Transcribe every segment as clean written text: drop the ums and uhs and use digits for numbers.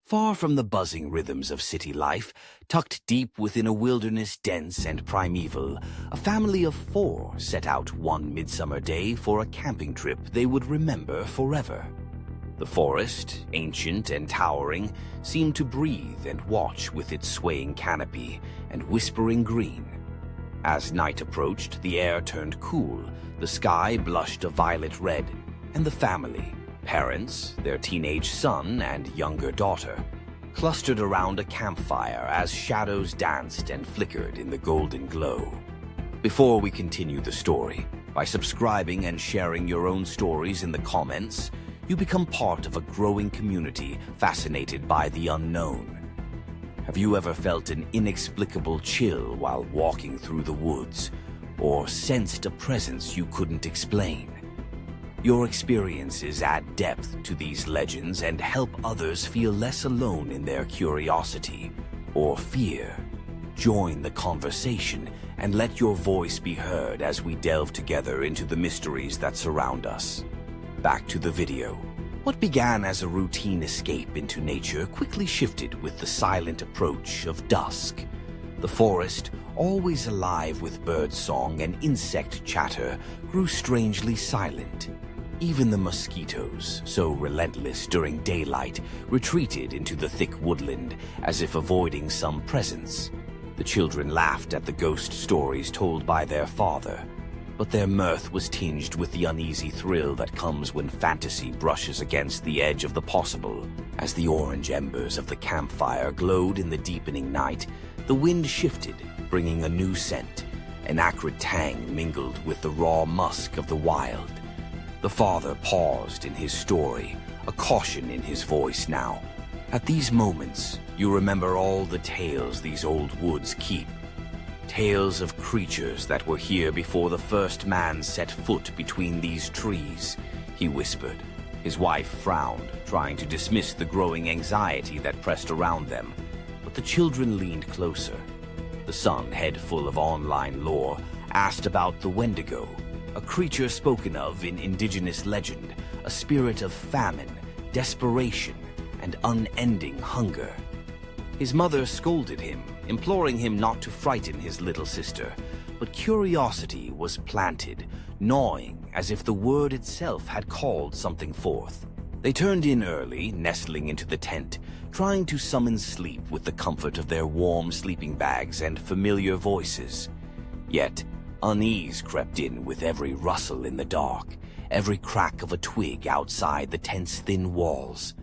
Far from the buzzing rhythms of city life, tucked deep within a wilderness dense and primeval, a family of 4 set out one midsummer day for a camping trip they would remember forever. The forest, ancient and towering, seemed to breathe and watch with its swaying canopy and whispering green. As night approached, the air turned cool, the sky blushed a violet red, and the family, parents, their teenage son and younger daughter, clustered around a campfire as shadows danced and flickered in the golden glow. Before we continue the story, by subscribing and sharing your own stories in the comments, you become part of a growing community fascinated by the unknown. Have you ever felt an inexplicable chill while walking through the woods, or sensed a presence you couldn't explain? Your experiences add depth to these legends and help others feel less alone in their curiosity or fear. Join the conversation and let your voice be heard as we delve together into the mysteries that surround us. Back to the video. What began as a routine escape into nature quickly shifted with the silent approach of dusk. The forest, always alive with bird song and insect chatter, grew strangely silent. Even the mosquitoes, so relentless during daylight, retreated into the thick woodland as if avoiding some presence. The children laughed at the ghost stories told by their father, but their mirth was tinged with the uneasy thrill that comes when fantasy brushes against the edge of the possible. As the orange embers of the campfire glowed in the deepening night, the wind shifted, bringing a new scent. An acrid tang mingled with the raw musk of the wild. The father paused in his story, a caution in his voice now. At these moments, you remember all the tales these old woods keep. Tales of creatures that were here before the first man set foot between these trees, he whispered. His wife frowned, trying to dismiss the growing anxiety that pressed around them, but the children leaned closer. The son, head full of online lore, asked about the Wendigo, a creature spoken of in indigenous legend, a spirit of famine, desperation, and unending hunger. His mother scolded him, imploring him not to frighten his little sister, but curiosity was planted, gnawing as if the word itself had called something forth. They turned in early, nestling into the tent, trying to summon sleep with the comfort of their warm sleeping bags and familiar voices. Yet, unease crept in with every rustle in the dark, every crack of a twig outside the tent's thin walls.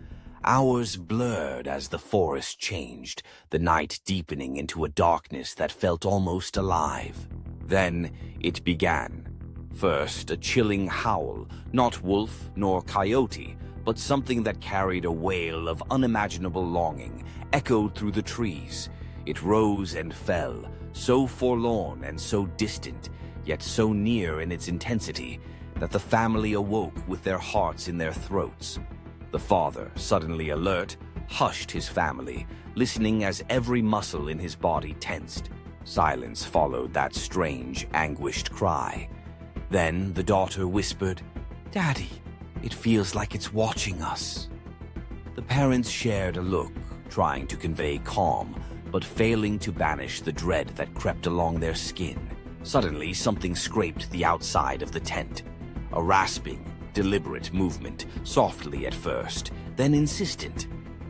Hours blurred as the forest changed, the night deepening into a darkness that felt almost alive. Then it began. First, a chilling howl, not wolf nor coyote, but something that carried a wail of unimaginable longing, echoed through the trees. It rose and fell, so forlorn and so distant, yet so near in its intensity, that the family awoke with their hearts in their throats. The father, suddenly alert, hushed his family, listening as every muscle in his body tensed. Silence followed that strange, anguished cry. Then the daughter whispered, "Daddy, it feels like it's watching us." The parents shared a look, trying to convey calm, but failing to banish the dread that crept along their skin. Suddenly, something scraped the outside of the tent. A rasping, deliberate movement, softly at first, then insistent.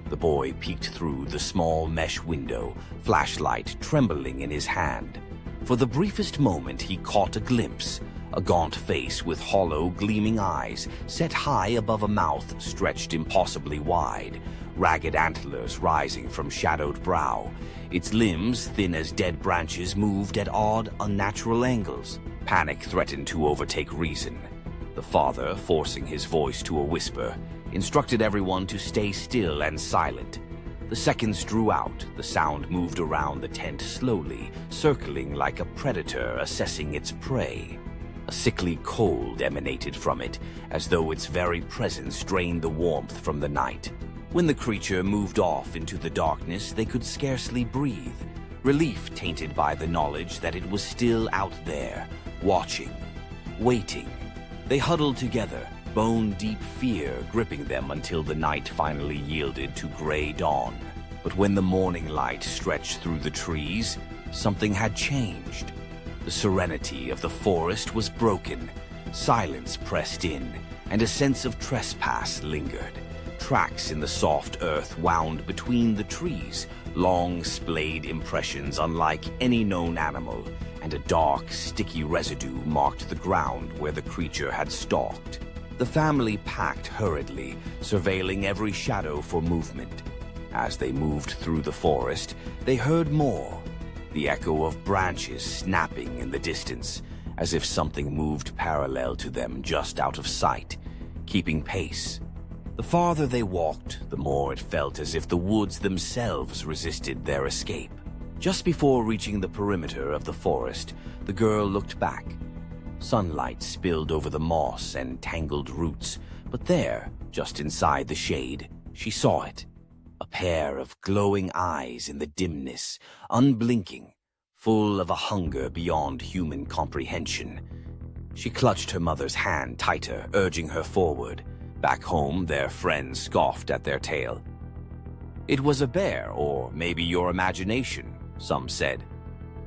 The boy peeked through the small mesh window, flashlight trembling in his hand. For the briefest moment he caught a glimpse, a gaunt face with hollow, gleaming eyes, set high above a mouth stretched impossibly wide, ragged antlers rising from shadowed brow. Its limbs, thin as dead branches, moved at odd, unnatural angles. Panic threatened to overtake reason. The father, forcing his voice to a whisper, instructed everyone to stay still and silent. The seconds drew out, the sound moved around the tent slowly, circling like a predator assessing its prey. A sickly cold emanated from it, as though its very presence drained the warmth from the night. When the creature moved off into the darkness, they could scarcely breathe, relief tainted by the knowledge that it was still out there, watching, waiting. They huddled together, bone-deep fear gripping them until the night finally yielded to gray dawn. But when the morning light stretched through the trees, something had changed. The serenity of the forest was broken, silence pressed in, and a sense of trespass lingered. Tracks in the soft earth wound between the trees, long splayed impressions unlike any known animal, and a dark, sticky residue marked the ground where the creature had stalked. The family packed hurriedly, surveilling every shadow for movement. As they moved through the forest, they heard more, the echo of branches snapping in the distance, as if something moved parallel to them just out of sight, keeping pace. The farther they walked, the more it felt as if the woods themselves resisted their escape. Just before reaching the perimeter of the forest, the girl looked back. Sunlight spilled over the moss and tangled roots, but there, just inside the shade, she saw it. A pair of glowing eyes in the dimness, unblinking, full of a hunger beyond human comprehension. She clutched her mother's hand tighter, urging her forward. Back home, their friends scoffed at their tale. It was a bear, or maybe your imagination, some said.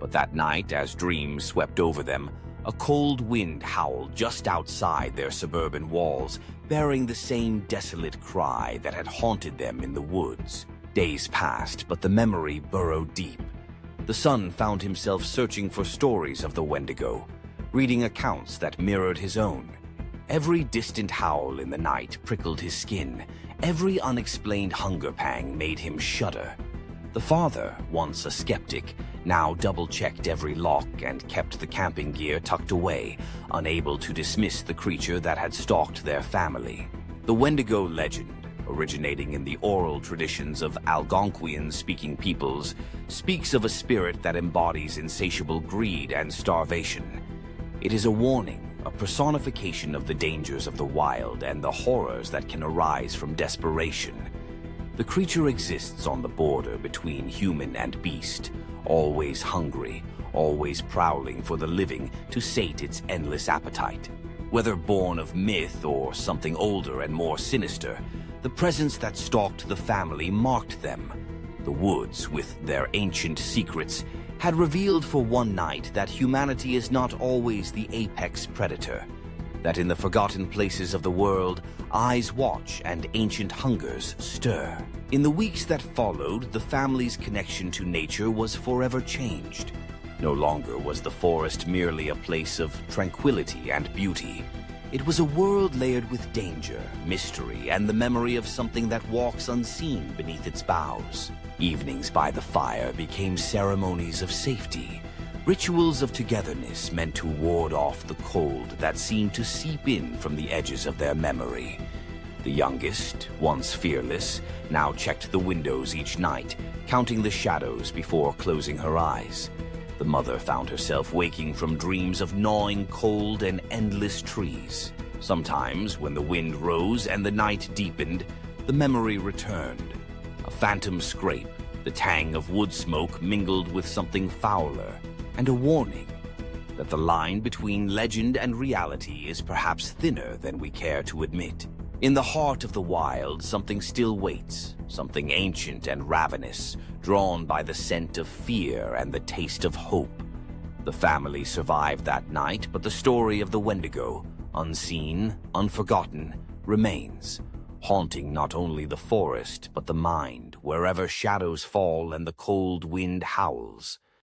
But that night, as dreams swept over them, a cold wind howled just outside their suburban walls, bearing the same desolate cry that had haunted them in the woods. Days passed, but the memory burrowed deep. The son found himself searching for stories of the Wendigo, reading accounts that mirrored his own. Every distant howl in the night prickled his skin. Every unexplained hunger pang made him shudder. The father, once a skeptic, now double-checked every lock and kept the camping gear tucked away, unable to dismiss the creature that had stalked their family. The Wendigo legend, originating in the oral traditions of Algonquian-speaking peoples, speaks of a spirit that embodies insatiable greed and starvation. It is a warning, a personification of the dangers of the wild and the horrors that can arise from desperation. The creature exists on the border between human and beast, always hungry, always prowling for the living to sate its endless appetite. Whether born of myth or something older and more sinister, the presence that stalked the family marked them. The woods, with their ancient secrets, had revealed for one night that humanity is not always the apex predator, that in the forgotten places of the world, eyes watch and ancient hungers stir. In the weeks that followed, the family's connection to nature was forever changed. No longer was the forest merely a place of tranquility and beauty. It was a world layered with danger, mystery, and the memory of something that walks unseen beneath its boughs. Evenings by the fire became ceremonies of safety, rituals of togetherness meant to ward off the cold that seemed to seep in from the edges of their memory. The youngest, once fearless, now checked the windows each night, counting the shadows before closing her eyes. The mother found herself waking from dreams of gnawing cold and endless trees. Sometimes, when the wind rose and the night deepened, the memory returned. A phantom scrape, the tang of wood smoke mingled with something fouler, and a warning that the line between legend and reality is perhaps thinner than we care to admit. In the heart of the wild, something still waits, something ancient and ravenous, drawn by the scent of fear and the taste of hope. The family survived that night, but the story of the Wendigo, unseen, unforgotten, remains, haunting not only the forest but the mind, wherever shadows fall and the cold wind howls.